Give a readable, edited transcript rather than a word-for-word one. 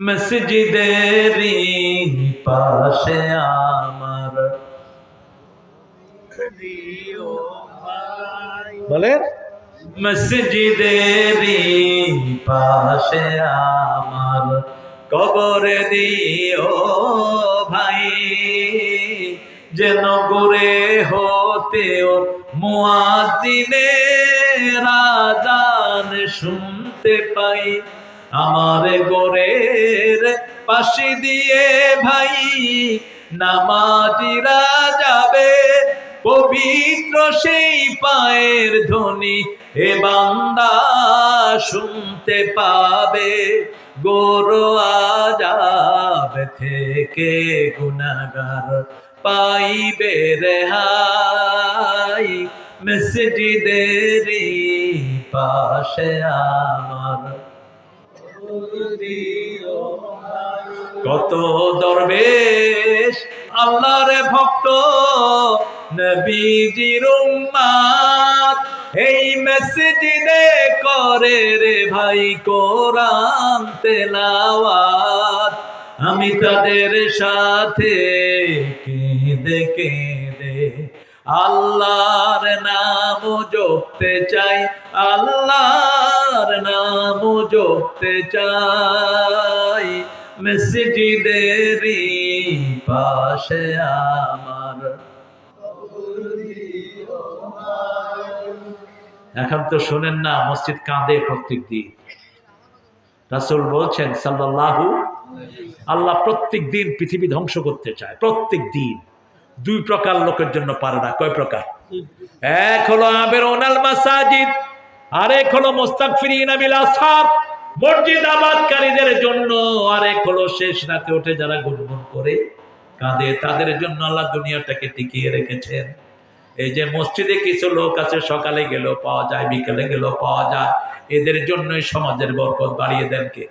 মসজিদেরই পাশে আমার বলেন, মসজিদেরই পাশে আমার কবর দিও ভাই, যেন গড়ে হতেও মুয়াজ্জিনের আযান শুনতে পাই। আমার ঘরের পাশে দিয়ে ভাই নামাজিরা যাবে, পবিত্র সেই পায়ের ধ্বনি এ বান্দা শুনতে পাবে। গোরো আযাব থেকে গুনাহগার পাইবে রেহাই, মসজিদেরই পাশে আমার। কত দরবেশ আল্লাহর ভক্ত নবীজির উম্মত এই মসজিদে করে রে ভাই কোরআন তেলাওয়াত। আমি তাদের সাথে কেঁদে কেঁদে আল্লাহর নাম জপতে চাই, আল্লাহর নাম জপতে চাই, মসজিদেরই পাশে আমার। এখন তো শোনেন না, মসজিদ কাঁদে প্রত্যেক দিন। রাসূল বলছেন সাল্লাল্লাহু, আল্লাহ প্রত্যেক দিন পৃথিবী ধ্বংস করতে চায়, প্রত্যেক দিন। দুই প্রকার লোকের জন্য পারে না। কয় প্রকার? এক হলো আমিরুনাল মাসাজিদ, আরেক হলো মুস্তাগফিরিনা বিল আসহার, মসজিদ আবাদকারীদের জন্য। আরেক হলো শেষ রাতে উঠে যারা গুনগুন করে কাঁদে, তাদের জন্য আল্লাহ দুনিয়াটাকে টিকিয়ে রেখেছেন। এই যে মসজিদে কিছু লোক আছে, সকালে গেলেও পাওয়া যায়, বিকেলে গেলেও পাওয়া যায়, এদের জন্যই সমাজের বরকত বাড়িয়ে দেন কে?